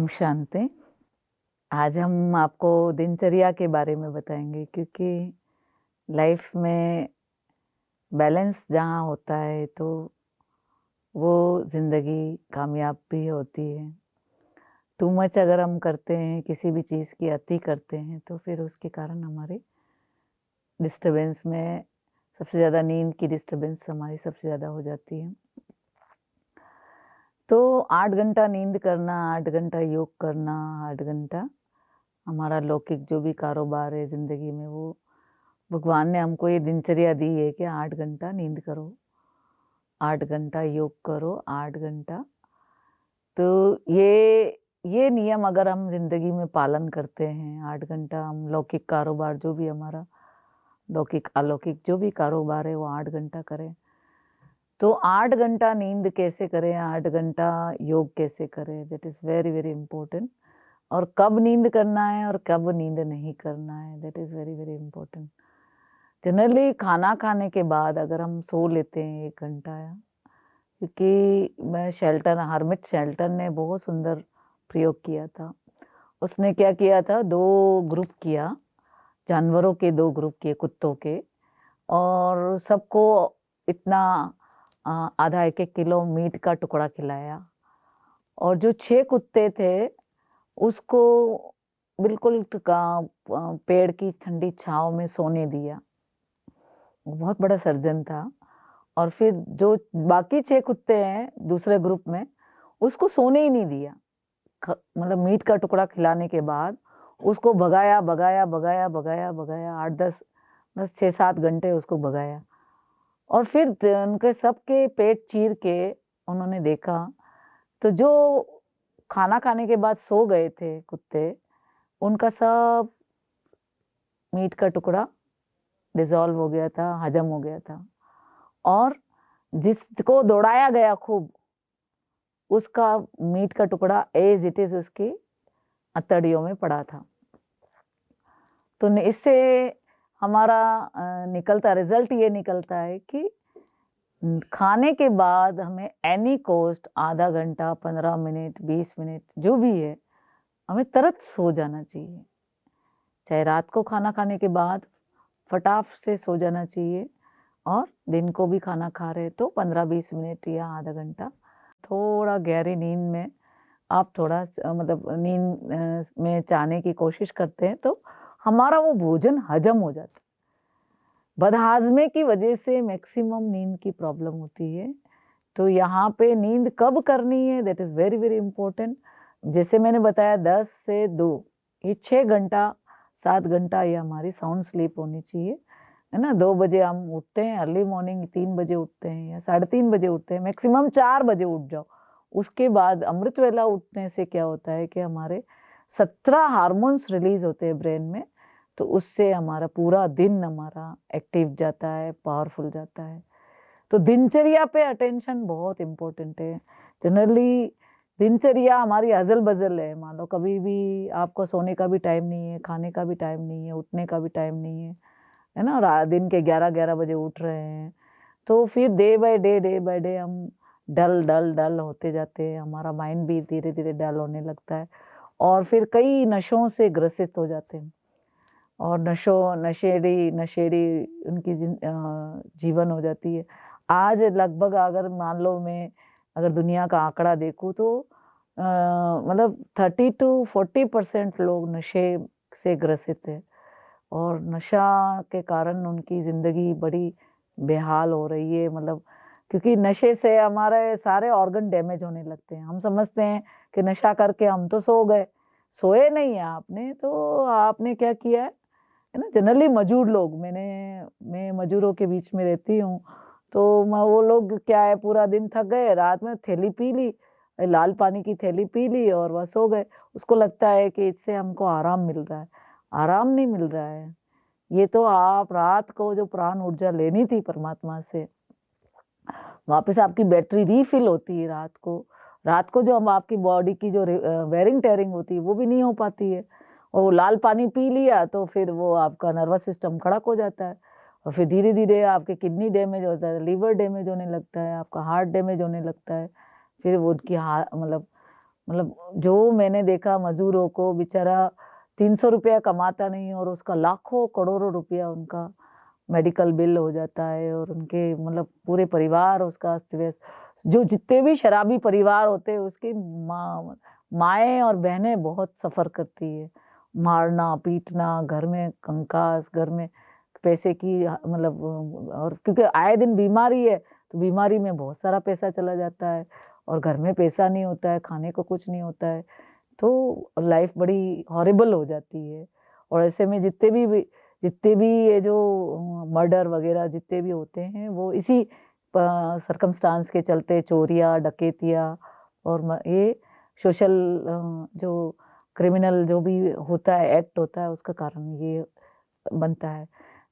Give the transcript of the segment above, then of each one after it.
ओम शांति। आज हम आपको दिनचर्या के बारे में बताएंगे, क्योंकि लाइफ में बैलेंस जहाँ होता है तो वो ज़िंदगी कामयाब भी होती है। टू मच अगर हम करते हैं, किसी भी चीज़ की अति करते हैं, तो फिर उसके कारण हमारे डिस्टर्बेंस में सबसे ज़्यादा नींद की डिस्टर्बेंस हमारी सबसे ज़्यादा हो जाती है। तो 8 घंटा नींद करना, 8 घंटा योग करना, 8 घंटा हमारा लौकिक जो भी कारोबार है ज़िंदगी में, वो भगवान ने हमको ये दिनचर्या दी है कि 8 घंटा नींद करो, 8 घंटा योग करो, 8 घंटा। तो ये नियम अगर हम ज़िंदगी में पालन करते हैं, 8 घंटा हम लौकिक कारोबार जो भी हमारा लौकिक अलौकिक जो भी कारोबार है वो 8 घंटा करें। तो 8 घंटा नींद कैसे करें, 8 घंटा योग कैसे करें, that is very very important. और कब नींद करना है और कब नींद नहीं करना है, that is very very important. Generally खाना खाने के बाद अगर हम सो लेते हैं 1 घंटा, क्योंकि मैं हरमिट शेल्टन ने बहुत सुंदर प्रयोग किया था। उसने क्या किया था, 2 ग्रुप किया, जानवरों के 2 ग्रुप किए, कुत्तों के, और सबको इतना आधा 1-1 किलो मीट का टुकड़ा खिलाया। और जो 6 कुत्ते थे उसको बिल्कुल पेड़ की ठंडी छाँव में सोने दिया। वो बहुत बड़ा सर्जन था। और फिर जो बाकी 6 कुत्ते हैं दूसरे ग्रुप में, उसको सोने ही नहीं दिया। मतलब मीट का टुकड़ा खिलाने के बाद उसको भगाया भगाया भगाया भगाया भगाया 8-10 6-7 घंटे उसको भगाया। और फिर उनके सबके पेट चीर के उन्होंने देखा, तो जो खाना खाने के बाद सो गए थे कुत्ते, उनका सब मीट का टुकड़ा डिज़ोल्व हो गया था, हजम हो गया था। और जिसको दौड़ाया गया खूब, उसका मीट का टुकड़ा एज इट इज़ उसकी हथेलियों में पड़ा था। तो इससे हमारा निकलता रिजल्ट ये निकलता है कि खाने के बाद हमें एनी कॉस्ट आधा घंटा, 15 मिनट, 20 मिनट जो भी है, हमें तुरंत सो जाना चाहिए। चाहे रात को खाना खाने के बाद फटाफ से सो जाना चाहिए, और दिन को भी खाना खा रहे तो 15-20 मिनट या आधा घंटा थोड़ा गहरी नींद में आप थोड़ा मतलब नींद में जाने की कोशिश करते हैं, तो हमारा वो भोजन हजम हो जाता है। बदहाजमे की वजह से मैक्सिमम नींद की प्रॉब्लम होती है। तो यहाँ पे नींद कब करनी है, that is very very important. जैसे मैंने बताया 10 से 2, ये 6 घंटा 7 घंटा ये हमारी साउंड स्लीप होनी चाहिए, है ना। 2 बजे हम उठते हैं, अर्ली मॉर्निंग 3 बजे उठते हैं या 3:30 बजे उठते हैं, मैक्सिमम 4 बजे उठ जाओ। उसके बाद अमृत वेला उठने से क्या होता है कि हमारे 17 हार्मोन्स रिलीज होते हैं ब्रेन में, तो उससे हमारा पूरा दिन हमारा एक्टिव जाता है, पावरफुल जाता है। तो दिनचर्या पे अटेंशन बहुत इम्पोर्टेंट है। जनरली दिनचर्या हमारी अजल बजल है। मान लो कभी भी आपको सोने का भी टाइम नहीं है, खाने का भी टाइम नहीं है, उठने का भी टाइम नहीं है ना। दिन के 11-11 बजे उठ रहे हैं, तो फिर डे बाय डे हम डल डल डल होते जाते हैं। हमारा माइंड भी धीरे धीरे डल होने लगता है, और फिर कई नशों से ग्रसित हो जाते हैं, और नशेड़ी नशेड़ी उनकी जीवन हो जाती है। आज लगभग अगर मान लो मैं अगर दुनिया का आंकड़ा देखूं, तो मतलब 30-40% लोग नशे से ग्रसित है, और नशा के कारण उनकी ज़िंदगी बड़ी बेहाल हो रही है। मतलब क्योंकि नशे से हमारे सारे ऑर्गन डैमेज होने लगते हैं। हम समझते हैं कि नशा करके हम तो सो गए, सोए नहीं है आपने, तो आपने क्या किया है ना। जनरली मजदूर लोग, मैं मजदूरों के बीच में रहती हूँ, तो वो लोग क्या है, पूरा दिन थक गए, रात में थैली पी ली, लाल पानी की थैली पी ली और वह सो गए। उसको लगता है कि इससे हमको आराम मिल रहा है। आराम नहीं मिल रहा है। ये तो आप रात को जो प्राण ऊर्जा लेनी थी परमात्मा से, वापस आपकी बैटरी रीफिल होती है रात को जो हम आपकी बॉडी की जो वेरिंग टेयरिंग होती है वो भी नहीं हो पाती है। और वो लाल पानी पी लिया तो फिर वो आपका नर्वस सिस्टम खड़क हो जाता है, और फिर धीरे धीरे आपके किडनी डैमेज होता है, लीवर डैमेज होने लगता है, आपका हार्ट डैमेज होने लगता है। फिर वो उनकी मतलब मतलब जो मैंने देखा मजदूरों को, बेचारा 300 रुपया कमाता नहीं और उसका लाखों करोड़ों रुपया उनका मेडिकल बिल हो जाता है, और उनके मतलब पूरे परिवार उसका अस्त व्यस्त। जो जितने भी शराबी परिवार होते हैं उसकी माएँ और बहनें बहुत सफ़र करती है, मारना पीटना, घर में कंकास, घर में पैसे की मतलब, और क्योंकि आए दिन बीमारी है तो बीमारी में बहुत सारा पैसा चला जाता है, और घर में पैसा नहीं होता है, खाने को कुछ नहीं होता है, तो लाइफ बड़ी हॉरिबल हो जाती है। और ऐसे में जितने भी ये जो मर्डर वगैरह जितने भी होते हैं वो इसी सरकमस्टांस के चलते, चोरियाँ डकैतियाँ और ये सोशल जो क्रिमिनल जो भी होता है, एक्ट होता है, उसका कारण ये बनता है।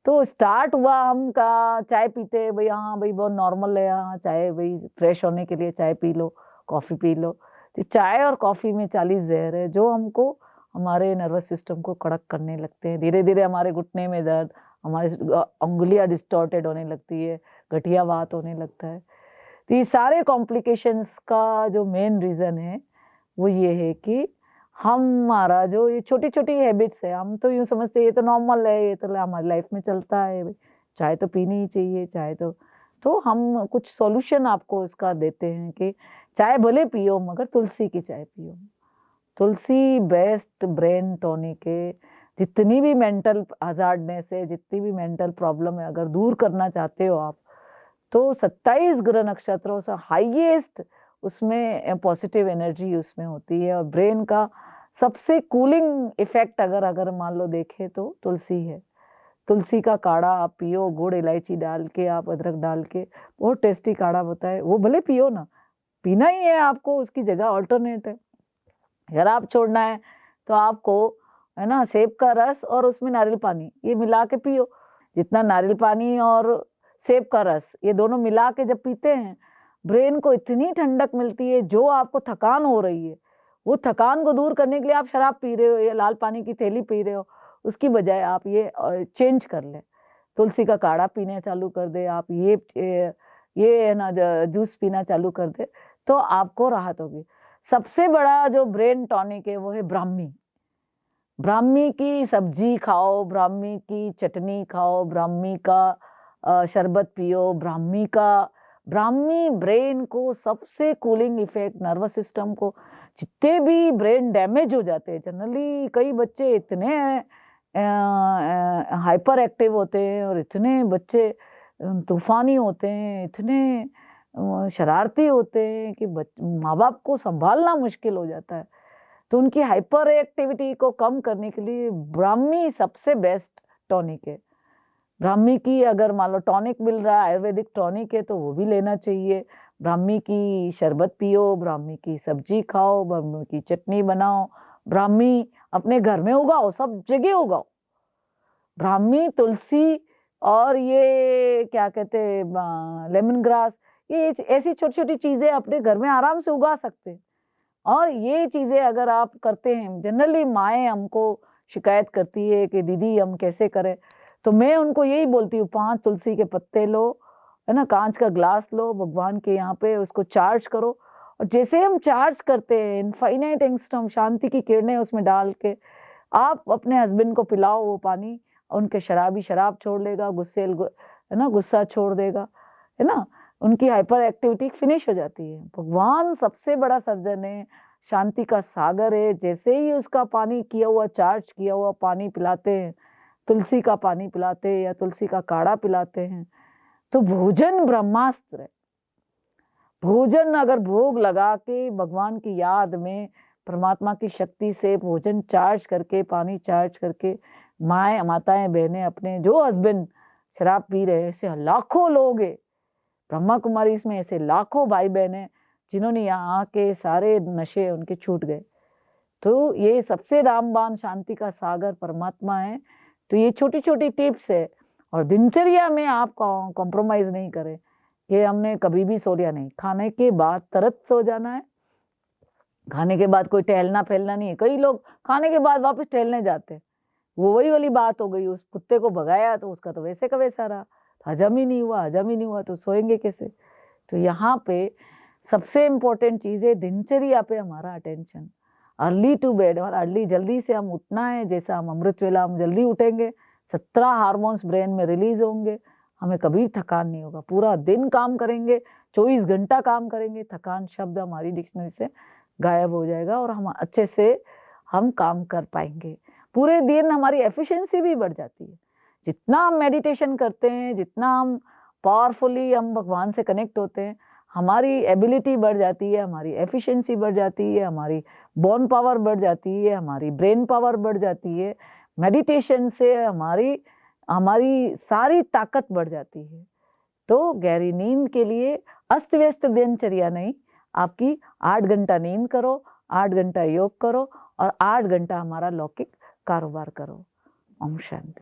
तो स्टार्ट हुआ हम का चाय पीते, भाई हाँ भाई बहुत नॉर्मल है, हाँ चाय भाई फ्रेश होने के लिए चाय P low, coffee P low. तो चाय और कॉफ़ी में 40 ज़हर है जो हमको हमारे नर्वस सिस्टम को कड़क करने लगते हैं। धीरे धीरे हमारे घुटने में दर्द, हमारी उंगलियां डिस्टॉर्टेड होने लगती है, गठिया वात होने लगता है। तो ये सारे कॉम्प्लिकेशंस का जो मेन रीज़न है वो ये है कि हमारा जो ये छोटी-छोटी हैबिट्स है, हम तो यूँ समझते हैं ये तो नॉर्मल है, ये तो हमारी लाइफ में चलता है, भई चाय तो पीनी ही चाहिए, चाय तो हम कुछ सॉल्यूशन आपको इसका देते हैं कि चाय भले पियो मगर तुलसी की चाय पियो। तुलसी बेस्ट ब्रेन टॉनिक है। जितनी भी मेंटल हज़ार्डनेस है, जितनी भी मेंटल प्रॉब्लम है, अगर दूर करना चाहते हो आप, तो 27 ग्रह नक्षत्रों से हाईएस्ट उसमें पॉजिटिव एनर्जी उसमें होती है, और ब्रेन का सबसे कूलिंग इफेक्ट अगर मान लो देखें तो तुलसी है। तुलसी का काढ़ा आप पियो, गुड़ इलायची डाल के, आप अदरक डाल के, बहुत टेस्टी काढ़ा होता है, वो भले पियो ना, पीना ही है आपको, उसकी जगह ऑल्टरनेट है। अगर आप छोड़ना है तो आपको है ना सेब का रस और उसमें नारियल पानी ये मिला के पियो। जितना नारियल पानी और सेब का रस ये दोनों मिला के जब पीते हैं, ब्रेन को इतनी ठंडक मिलती है। जो आपको थकान हो रही है, वो थकान को दूर करने के लिए आप शराब पी रहे हो या लाल पानी की थैली पी रहे हो, उसकी बजाय आप ये चेंज कर लें, तुलसी का काढ़ा पीने चालू कर दे, आप ये है ना जूस पीना चालू कर दे, तो आपको राहत होगी। सबसे बड़ा जो ब्रेन टॉनिक है वो है ब्राह्मी। ब्राह्मी की सब्जी खाओ, ब्राह्मी की चटनी खाओ, ब्राह्मी का शरबत पियो, ब्राह्मी ब्रेन को सबसे कूलिंग इफेक्ट, नर्वस सिस्टम को, जितने भी ब्रेन डैमेज हो जाते हैं, जनरली कई बच्चे इतने हाइपर एक्टिव होते हैं और इतने बच्चे तूफानी होते हैं, इतने शरारती होते हैं कि माँ बाप को संभालना मुश्किल हो जाता है। तो उनकी हाइपर एक्टिविटी को कम करने के लिए ब्राह्मी सबसे बेस्ट टॉनिक है। ब्राह्मी की अगर मान लो टॉनिक मिल रहा है, आयुर्वेदिक टॉनिक है, तो वो भी लेना चाहिए। ब्राह्मी की शरबत पियो, ब्राह्मी की सब्जी खाओ, ब्राह्मी की चटनी बनाओ, ब्राह्मी अपने घर में उगाओ, सब जगह उगाओ। ब्राह्मी, तुलसी और ये क्या कहते हैं लेमन ग्रास, ये ऐसी छोटी-छोटी चीज़ें अपने घर में आराम से उगा सकते हैं। और ये चीज़ें अगर आप करते हैं, जनरली माएँ हमको शिकायत करती है कि दीदी हम कैसे करें? तो मैं उनको यही बोलती हूँ, 5 तुलसी के पत्ते लो, है ना? काँच का ग्लास लो, भगवान के यहाँ पे उसको चार्ज करो, और जैसे हम चार्ज करते हैं इनफाइनाइट एंगस्ट्रॉम शांति की किरणें उसमें डाल के, आप अपने हस्बैंड को पिलाओ वो पानी, उनके शराबी शराब छोड़ लेगा, है ना गुस्सा छोड़ देगा, है ना? उनकी हाइपर एक्टिविटी फिनिश हो जाती है। भगवान सबसे बड़ा सर्जन है, शांति का सागर है। जैसे ही उसका पानी किया हुआ, चार्ज किया हुआ पानी पिलाते हैं, तुलसी का पानी पिलाते हैं या तुलसी का काढ़ा पिलाते हैं, तो भोजन ब्रह्मास्त्र है। भोजन अगर भोग लगा के भगवान की याद में, परमात्मा की शक्ति से भोजन चार्ज करके, पानी चार्ज करके, माताएं बहनें अपने जो हस्बैंड शराब पी रहे हैं, ऐसे लाखों लोग हैं ब्रह्मा कुमारी इसमें, ऐसे लाखों भाई बहन हैं जिन्होंने यहाँ आके सारे नशे उनके छूट गए। तो ये सबसे रामबाण शांति का सागर परमात्मा है। तो ये छोटी-छोटी टिप्स है, और दिनचर्या में आप कॉम्प्रोमाइज़ नहीं करें कि हमने कभी भी सो लिया नहीं, खाने के बाद तुरंत सो जाना है। खाने के बाद कोई टहलना-फहलना नहीं है। कई लोग खाने के बाद वापस टहलने जाते हैं। वो वही वाली बात हो गई, उस कुत्ते को भगाया तो उसका तो वैसे का वैसा रहा, हजम ही नहीं हुआ तो सोएंगे कैसे? तो यहाँ पे सबसे इम्पोर्टेंट चीज़ है दिनचर्या पे हमारा अटेंशन। अर्ली टू बेड, और अर्ली जल्दी से हम उठना है। जैसा हम अमृत वेला हम जल्दी उठेंगे, 17 हार्मोन्स ब्रेन में रिलीज होंगे, हमें कभी थकान नहीं होगा। पूरा दिन काम करेंगे, 24 घंटा काम करेंगे, थकान शब्द हमारी डिक्शनरी से गायब हो जाएगा और हम अच्छे से हम काम कर पाएंगे। पूरे दिन हमारी एफिशिएंसी भी बढ़ जाती है। जितना हम मेडिटेशन करते हैं, जितना हम पावरफुली हम भगवान से कनेक्ट होते हैं, हमारी एबिलिटी बढ़ जाती है, हमारी एफिशिएंसी बढ़ जाती है, हमारी बोन पावर बढ़ जाती है, हमारी ब्रेन पावर बढ़ जाती है। मेडिटेशन से हमारी हमारी सारी ताकत बढ़ जाती है। तो गहरी नींद के लिए अस्त व्यस्त दिनचर्या नहीं, आपकी 8 घंटा नींद करो, 8 घंटा योग करो और 8 घंटा हमारा लौकिक कारोबार करो। ओम शांति।